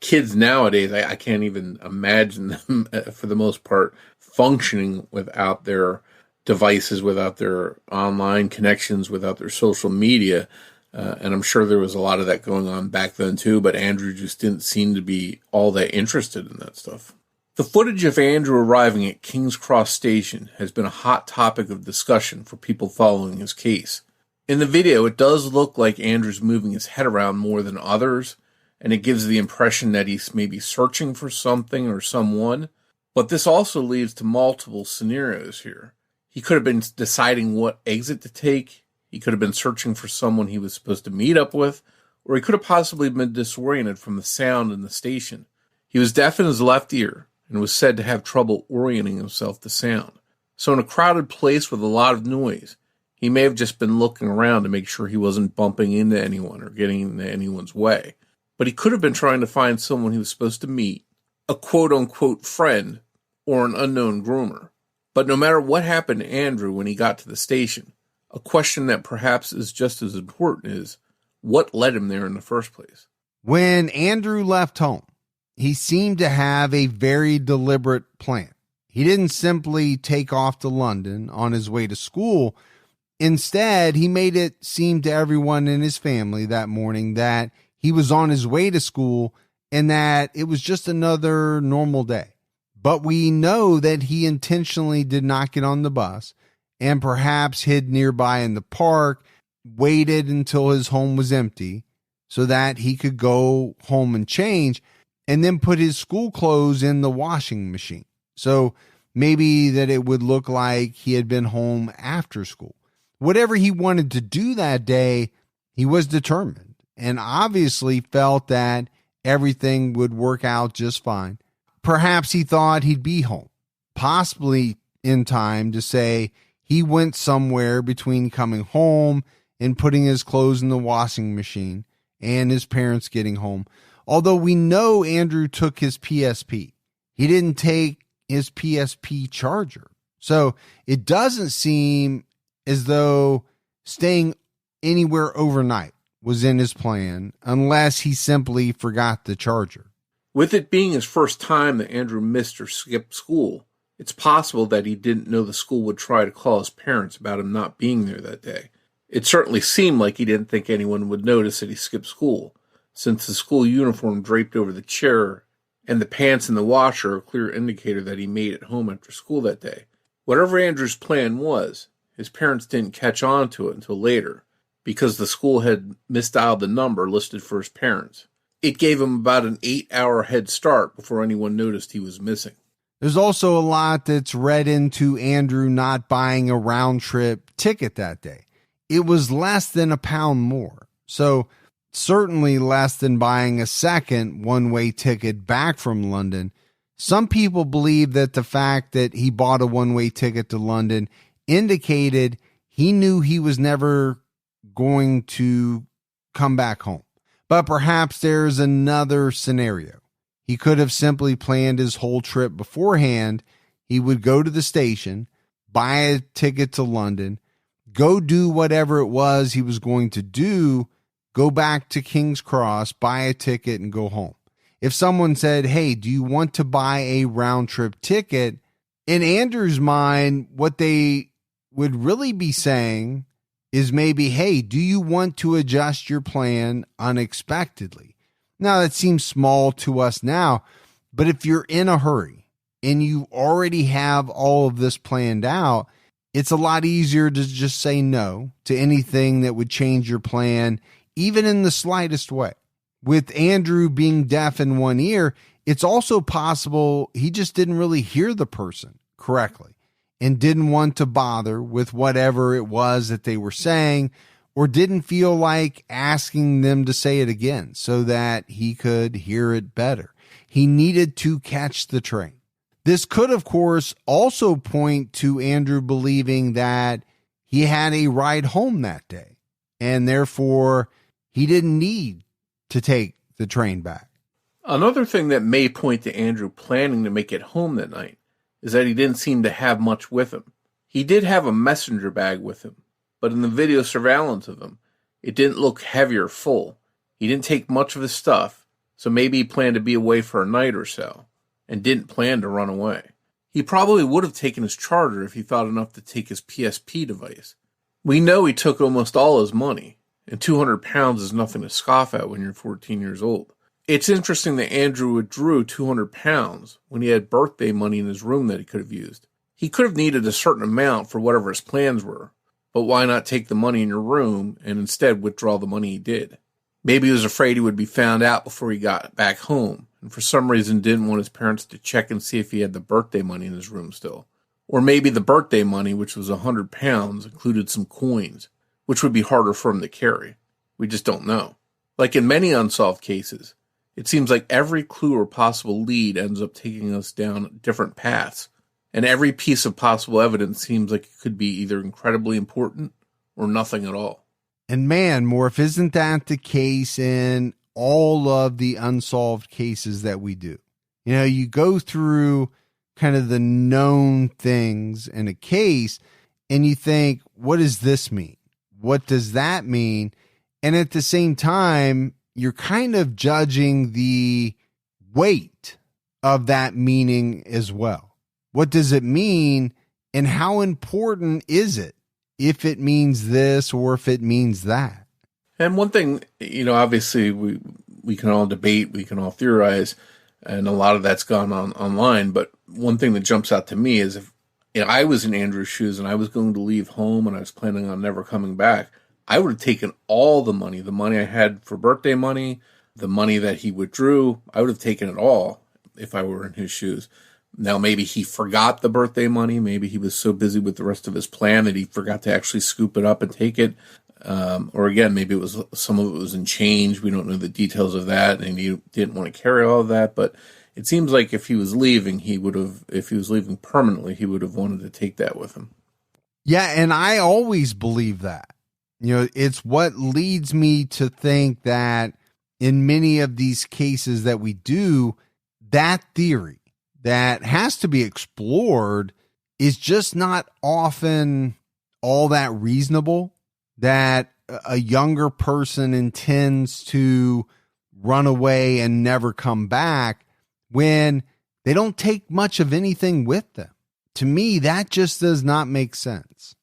Speaker 5: Kids nowadays, I can't even imagine them, for the most part, functioning without their devices, without their online connections, without their social media. And I'm sure there was a lot of that going on back then too, but Andrew just didn't seem to be all that interested in that stuff. The footage of Andrew arriving at King's Cross Station has been a hot topic of discussion for people following his case. In the video, it does look like Andrew's moving his head around more than others, and it gives the impression that he's maybe searching for something or someone. But this also leads to multiple scenarios here. He could have been deciding what exit to take. He could have been searching for someone he was supposed to meet up with, or he could have possibly been disoriented from the sound in the station. He was deaf in his left ear and was said to have trouble orienting himself to sound. So in a crowded place with a lot of noise, he may have just been looking around to make sure he wasn't bumping into anyone or getting into anyone's way. But he could have been trying to find someone he was supposed to meet, a quote-unquote friend, or an unknown groomer. But no matter what happened to Andrew when he got to the station, a question that perhaps is just as important is, what led him there in the first place?
Speaker 4: When Andrew left home, he seemed to have a very deliberate plan. He didn't simply take off to London on his way to school. Instead, he made it seem to everyone in his family that morning that he was on his way to school and that it was just another normal day. But we know that he intentionally did not get on the bus and perhaps hid nearby in the park, waited until his home was empty so that he could go home and change, and then put his school clothes in the washing machine. So maybe that it would look like he had been home after school. Whatever he wanted to do that day, He was determined and obviously felt that everything would work out just fine. Perhaps he thought he'd be home, possibly in time to say he went somewhere between coming home and putting his clothes in the washing machine and his parents getting home. Although we know Andrew took his PSP. He didn't take his PSP charger. So it doesn't seem as though staying anywhere overnight was in his plan, unless he simply forgot the charger.
Speaker 5: With it being his first time that Andrew missed or skipped school, it's possible that he didn't know the school would try to call his parents about him not being there that day. It certainly seemed like he didn't think anyone would notice that he skipped school, since the school uniform draped over the chair and the pants in the washer are a clear indicator that he made it home after school that day. Whatever Andrew's plan was, his parents didn't catch on to it until later, because the school had misdialed the number listed for his parents. It gave him about an 8-hour head start before anyone noticed he was missing.
Speaker 4: There's also a lot that's read into Andrew not buying a round-trip ticket that day. It was less than £1 more, so certainly less than buying a second one-way ticket back from London. Some people believe that the fact that he bought a one-way ticket to London indicated he knew he was never going to come back home. But perhaps there's another scenario. He could have simply planned his whole trip beforehand. He would go to the station, buy a ticket to London, go do whatever it was he was going to do, go back to King's Cross, buy a ticket, and go home. If someone said, hey, do you want to buy a round-trip ticket? In Andrew's mind, what they would really be saying is maybe, hey, do you want to adjust your plan unexpectedly? Now, that seems small to us now, but if you're in a hurry and you already have all of this planned out, it's a lot easier to just say no to anything that would change your plan, even in the slightest way. With Andrew being deaf in one ear, it's also possible he just didn't really hear the person correctly and didn't want to bother with whatever it was that they were saying, or didn't feel like asking them to say it again so that he could hear it better. He needed to catch the train. This could, of course, also point to Andrew believing that he had a ride home that day, and therefore he didn't need to take the train back.
Speaker 5: Another thing that may point to Andrew planning to make it home that night is that he didn't seem to have much with him. He did have a messenger bag with him, but in the video surveillance of him, it didn't look heavy or full. He didn't take much of his stuff, so maybe he planned to be away for a night or so, and didn't plan to run away. He probably would have taken his charger if he thought enough to take his PSP device. We know he took almost all his money, and 200 pounds is nothing to scoff at when you're 14 years old. It's interesting that Andrew withdrew 200 pounds when he had birthday money in his room that he could have used. He could have needed a certain amount for whatever his plans were, but why not take the money in your room and instead withdraw the money he did? Maybe he was afraid he would be found out before he got back home, and for some reason didn't want his parents to check and see if he had the birthday money in his room still. Or maybe the birthday money, which was 100 pounds, included some coins, which would be harder for him to carry. We just don't know. Like in many unsolved cases, it seems like every clue or possible lead ends up taking us down different paths, and every piece of possible evidence seems like it could be either incredibly important or nothing at all.
Speaker 4: And man, Morf, isn't that the case in all of the unsolved cases that we do? You know, you go through kind of the known things in a case and you think, what does this mean? What does that mean? And at the same time, you're kind of judging the weight of that meaning as well. What does it mean and how important is it if it means this or if it means that?
Speaker 5: And one thing, you know, obviously we can all debate, we can all theorize, and a lot of that's gone on online. But one thing that jumps out to me is if I was in Andrew's shoes and I was going to leave home and I was planning on never coming back, I would have taken all the money I had for birthday money, the money that he withdrew. I would have taken it all if I were in his shoes. Now, maybe he forgot the birthday money. Maybe he was so busy with the rest of his plan that he forgot to actually scoop it up and take it. Or again, maybe some of it was in change. We don't know the details of that, and he didn't want to carry all of that. But it seems like if he was leaving, if he was leaving permanently, he would have wanted to take that with him.
Speaker 4: Yeah, and I always believe that. It's what leads me to think that in many of these cases that we do, that theory that has to be explored is just not often all that reasonable, that a younger person intends to run away and never come back when they don't take much of anything with them. To me, that just does not make sense.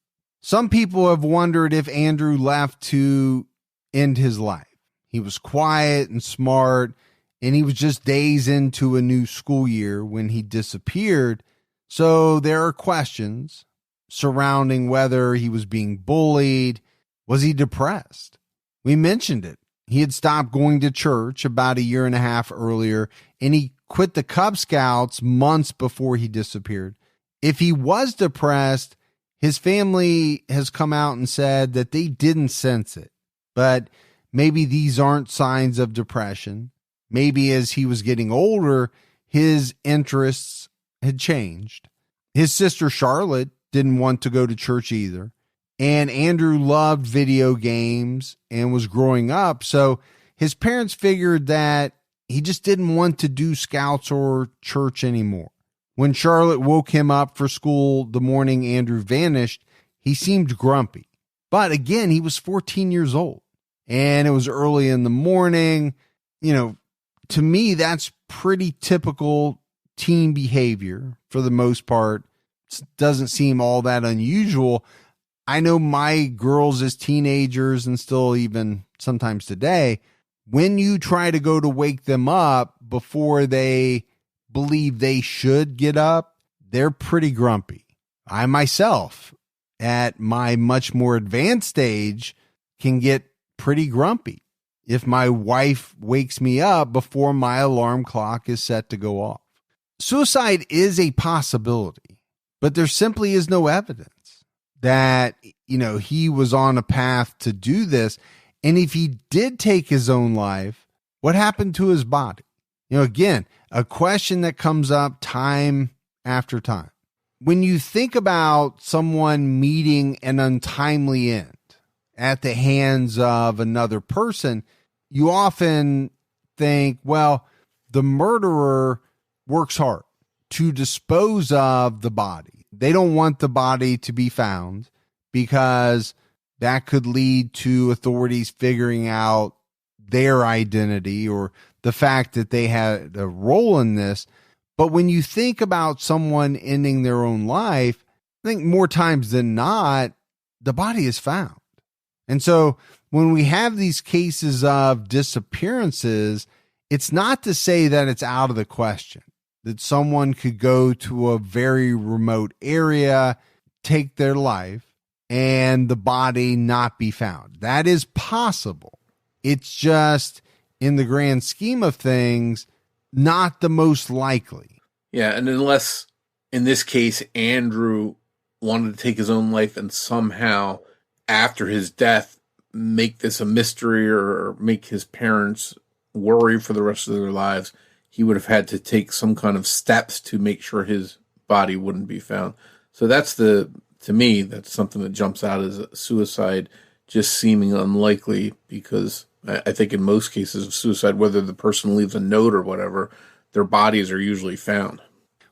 Speaker 4: Some people have wondered if Andrew left to end his life. He was quiet and smart, and he was just days into a new school year when he disappeared. So there are questions surrounding whether he was being bullied. Was he depressed? We mentioned it. He had stopped going to church about a year and a half earlier, and he quit the Cub Scouts months before he disappeared. If he was depressed, his family has come out and said that they didn't sense it. But maybe these aren't signs of depression. Maybe as he was getting older, his interests had changed. His sister Charlotte didn't want to go to church either. And Andrew loved video games and was growing up. So his parents figured that he just didn't want to do scouts or church anymore. When Charlotte woke him up for school the morning Andrew vanished, he seemed grumpy. But again, he was 14 years old and it was early in the morning. To me, that's pretty typical teen behavior for the most part. It doesn't seem all that unusual. I know my girls as teenagers and still even sometimes today, when you try to go to wake them up before they believe they should get up, they're pretty grumpy. I myself, at my much more advanced age, can get pretty grumpy if my wife wakes me up before my alarm clock is set to go off. Suicide is a possibility, but there simply is no evidence that, he was on a path to do this. And if he did take his own life, what happened to his body? Again, a question that comes up time after time. When you think about someone meeting an untimely end at the hands of another person, you often think, well, the murderer works hard to dispose of the body. They don't want the body to be found because that could lead to authorities figuring out their identity or the fact that they had a role in this. But when you think about someone ending their own life, I think more times than not, the body is found. And so when we have these cases of disappearances, it's not to say that it's out of the question that someone could go to a very remote area, take their life, and the body not be found. That is possible. It's just, in the grand scheme of things, not the most likely.
Speaker 5: Yeah, and unless, in this case, Andrew wanted to take his own life and somehow, after his death, make this a mystery or make his parents worry for the rest of their lives, he would have had to take some kind of steps to make sure his body wouldn't be found. So to me, that's something that jumps out as a suicide just seeming unlikely, because I think in most cases of suicide, whether the person leaves a note or whatever, their bodies are usually found.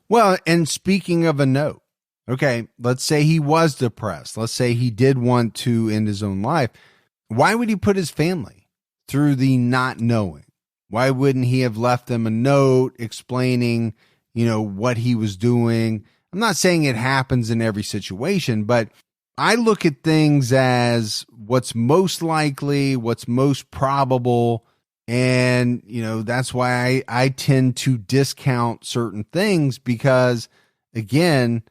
Speaker 4: Well, and speaking of a note, okay, let's say he was depressed. Let's say he did want to end his own life. Why would he put his family through the not knowing? Why wouldn't he have left them a note explaining, what he was doing? I'm not saying it happens in every situation, but I look at things as what's most likely, what's most probable. And, that's why I tend to discount certain things because, again,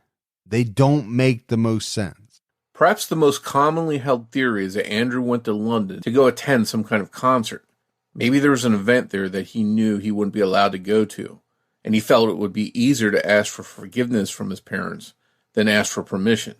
Speaker 4: they don't make the most sense.
Speaker 5: Perhaps the most commonly held theory is that Andrew went to London to go attend some kind of concert. Maybe there was an event there that he knew he wouldn't be allowed to go to, and he felt it would be easier to ask for forgiveness from his parents than ask for permission.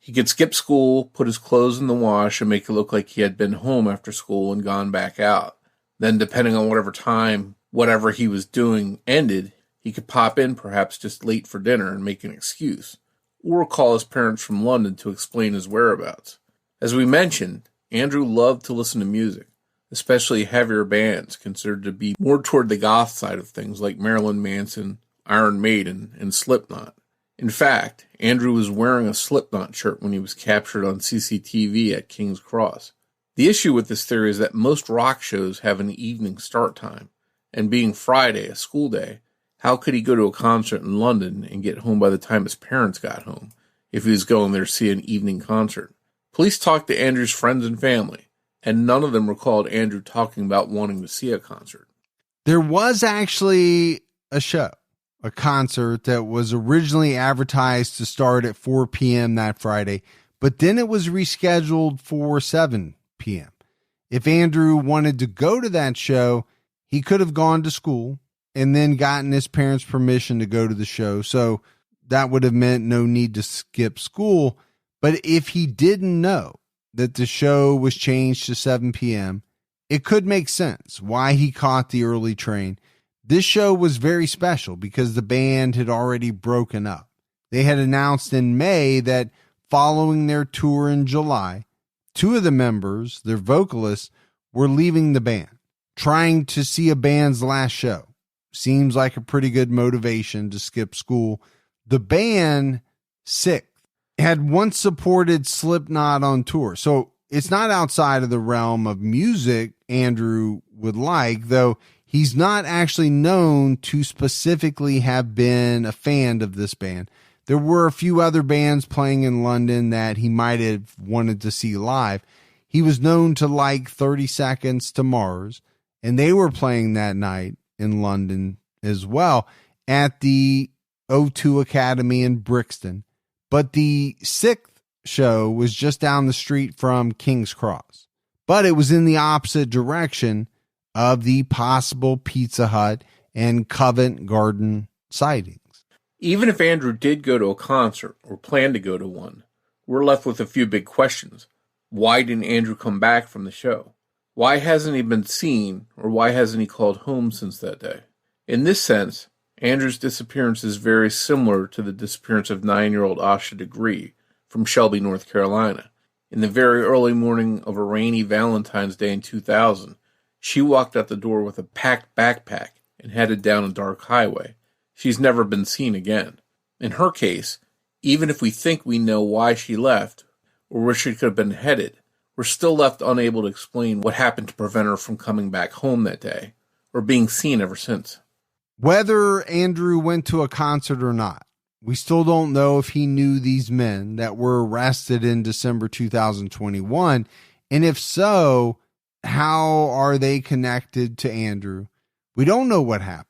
Speaker 5: He could skip school, put his clothes in the wash, and make it look like he had been home after school and gone back out. Then, depending on whatever time, whatever he was doing ended, he could pop in perhaps just late for dinner and make an excuse, or call his parents from London to explain his whereabouts. As we mentioned, Andrew loved to listen to music, especially heavier bands considered to be more toward the goth side of things like Marilyn Manson, Iron Maiden, and Slipknot. In fact, Andrew was wearing a Slipknot shirt when he was captured on CCTV at King's Cross. The issue with this theory is that most rock shows have an evening start time, and being Friday, a school day, how could he go to a concert in London and get home by the time his parents got home, if he was going there to see an evening concert? Police talked to Andrew's friends and family, and none of them recalled Andrew talking about wanting to see a concert.
Speaker 4: There was actually a show, a concert that was originally advertised to start at 4 p.m. that Friday, but then it was rescheduled for 7 p.m. If Andrew wanted to go to that show, he could have gone to school and then gotten his parents' permission to go to the show. So that would have meant no need to skip school. But if he didn't know that the show was changed to 7 p.m., it could make sense why he caught the early train. This show was very special because the band had already broken up. They had announced in May that following their tour in July, two of the members, their vocalists, were leaving the band, trying to see a band's last show. Seems like a pretty good motivation to skip school. The band, Sixth, had once supported Slipknot on tour, so it's not outside of the realm of music Andrew would like, though he's not actually known to specifically have been a fan of this band. There were a few other bands playing in London that he might have wanted to see live. He was known to like 30 Seconds to Mars, and they were playing that night in London as well at the O2 Academy in Brixton. But the Sixth show was just down the street from King's Cross, but it was in the opposite direction of the possible Pizza Hut and Covent Garden sightings.
Speaker 5: Even if Andrew did go to a concert or plan to go to one, we're left with a few big questions. Why didn't Andrew come back from the show? Why hasn't he been seen, or why hasn't he called home since that day? In this sense, Andrew's disappearance is very similar to the disappearance of 9-year-old Asha Degree from Shelby, North Carolina. In the very early morning of a rainy Valentine's Day in 2000, she walked out the door with a packed backpack and headed down a dark highway. She's never been seen again. In her case, even if we think we know why she left or where she could have been headed, we're still left unable to explain what happened to prevent her from coming back home that day or being seen ever since.
Speaker 4: Whether Andrew went to a concert or not, we still don't know if he knew these men that were arrested in December 2021. And if so, how are they connected to Andrew? We don't know what happened.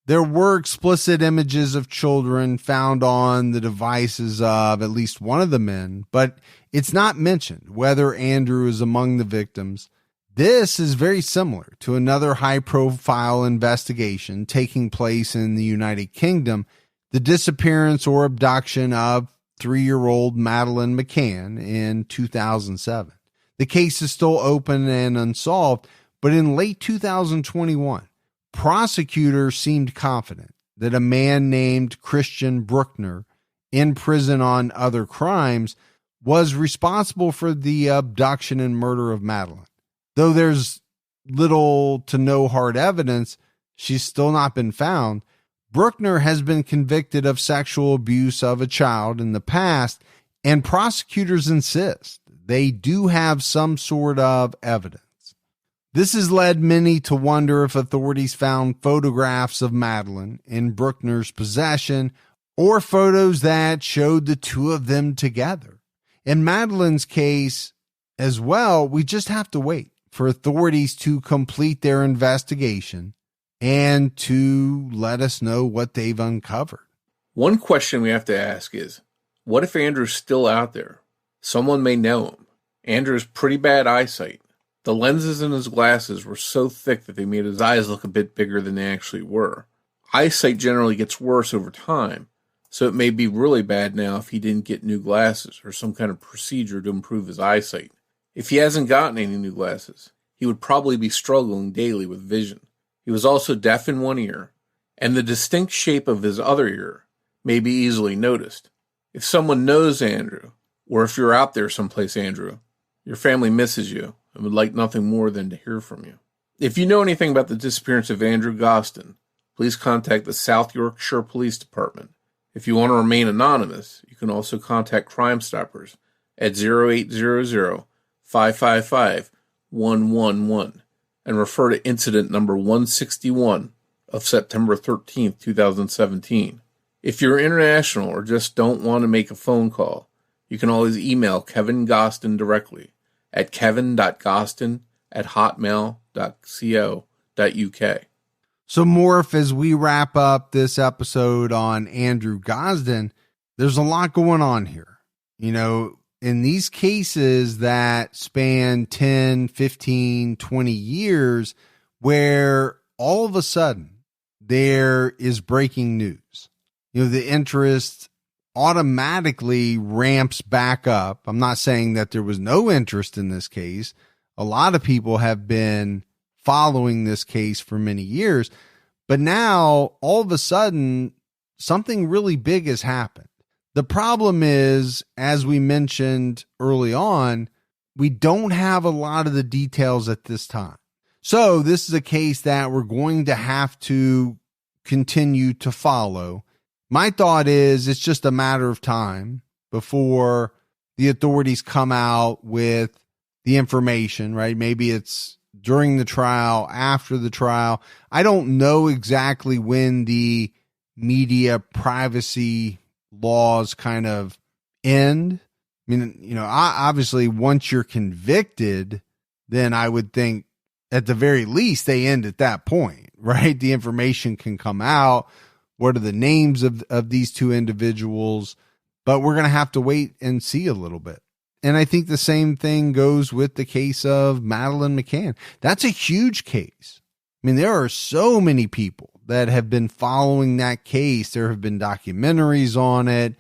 Speaker 4: There were explicit images of children found on the devices of at least one of the men, but it's not mentioned whether Andrew is among the victims. This is very similar to another high-profile investigation taking place in the United Kingdom, the disappearance or abduction of 3-year-old Madeleine McCann in 2007. The case is still open and unsolved, but in late 2021, prosecutors seemed confident that a man named Christian Bruckner, in prison on other crimes, was responsible for the abduction and murder of Madeleine. Though there's little to no hard evidence, she's still not been found. Bruckner has been convicted of sexual abuse of a child in the past, and prosecutors insist they do have some sort of evidence. This has led many to wonder if authorities found photographs of Madeleine in Bruckner's possession or photos that showed the two of them together. In Madeleine's case as well, we just have to wait for authorities to complete their investigation and to let us know what they've uncovered.
Speaker 5: One question we have to ask is, what if Andrew's still out there? Someone may know him. Andrew has pretty bad eyesight. The lenses in his glasses were so thick that they made his eyes look a bit bigger than they actually were. Eyesight generally gets worse over time, So it may be really bad now if he didn't get new glasses or some kind of procedure to improve his eyesight. If he hasn't gotten any new glasses, he would probably be struggling daily with vision. He was also deaf in one ear, and the distinct shape of his other ear may be easily noticed. If someone knows Andrew, or if you're out there someplace, Andrew, your family misses you and would like nothing more than to hear from you. If you know anything about the disappearance of Andrew Gosden, please contact the South Yorkshire Police Department. If you want to remain anonymous, you can also contact Crime Stoppers at 0800-555-111 and refer to incident number 161 of September 13th, 2017. If you're international or just don't want to make a phone call, you can always email Kevin Gosden directly at kevin.gosden@hotmail.co.uk.
Speaker 4: So, Morf, as we wrap up this episode on Andrew Gosden, there's a lot going on here. You know, in these cases that span 10, 15, 20 years, where all of a sudden there is breaking news, you know, the interest automatically ramps back up. I'm not saying that there was no interest in this case. A lot of people have been following this case for many years, but now all of a sudden something really big has happened. The problem is, as we mentioned early on, we don't have a lot of the details at this time. So this is a case that we're going to have to continue to follow. My thought is it's just a matter of time before the authorities come out with the information, right? Maybe it's during the trial, after the trial. I don't know exactly when the media privacy laws kind of end. I mean, you know, obviously once you're convicted, then I would think at the very least they end at that point, right? The information can come out. What are the names of these two individuals? But we're going to have to wait and see a little bit. And I think the same thing goes with the case of Madeleine McCann. That's a huge case. I mean, there are so many people that have been following that case. There have been documentaries on it.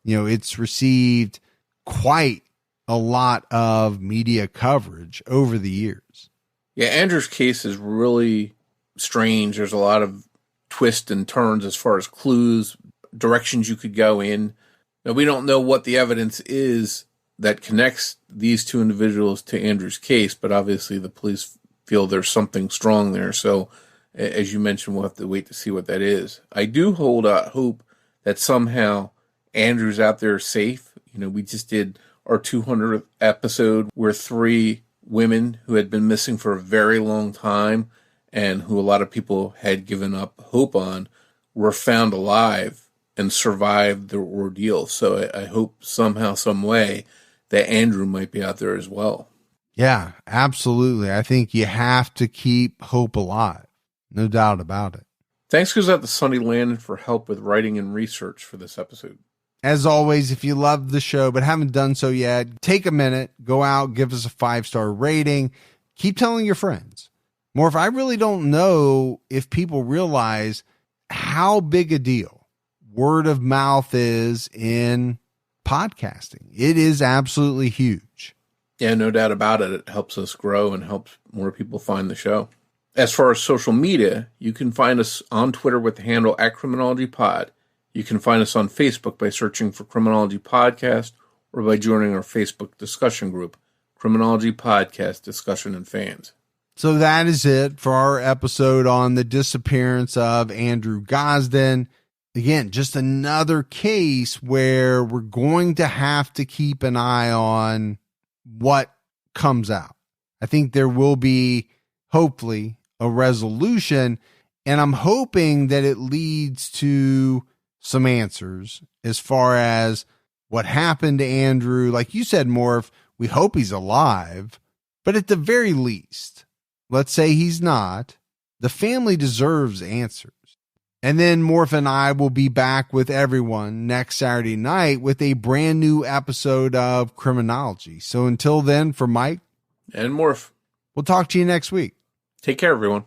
Speaker 4: You know, it's received quite a lot of media coverage over the years.
Speaker 5: Yeah, Andrew's case is really strange. There's a lot of twists and turns as far as clues, directions you could go in. Now, we don't know what the evidence is that connects these two individuals to Andrew's case, but obviously the police feel there's something strong there. So, as you mentioned, we'll have to wait to see what that is. I do hold out hope that somehow Andrew's out there safe. You know, we just did our 200th episode where 3 women who had been missing for a very long time and who a lot of people had given up hope on were found alive and survived their ordeal. So I hope somehow, some way, that Andrew might be out there as well.
Speaker 4: Yeah, absolutely. I think you have to keep hope alive. No doubt about it.
Speaker 5: Thanks goes out to Sonny Landon for help with writing and research for this episode.
Speaker 4: As always, if you love the show but haven't done so yet, take a minute, go out, give us a 5-star rating. Keep telling your friends. Morf, I really don't know if people realize how big a deal word of mouth is in podcasting. It is absolutely huge.
Speaker 5: Yeah, no doubt about it. It helps us grow and helps more people find the show. As far as social media, you can find us on Twitter with the handle @CriminologyPod. You can find us on Facebook by searching for Criminology Podcast or by joining our Facebook discussion group, Criminology Podcast Discussion and Fans.
Speaker 4: So that is it for our episode on the disappearance of Andrew Gosden. Again, just another case where we're going to have to keep an eye on what comes out. I think there will be, hopefully, a resolution, and I'm hoping that it leads to some answers as far as what happened to Andrew. Like you said, Morf, we hope he's alive, but at the very least, let's say he's not, the family deserves answers. And then Morf and I will be back with everyone next Saturday night with a brand new episode of Criminology. So until then, for Mike
Speaker 5: and Morf,
Speaker 4: we'll talk to you next week.
Speaker 5: Take care, everyone.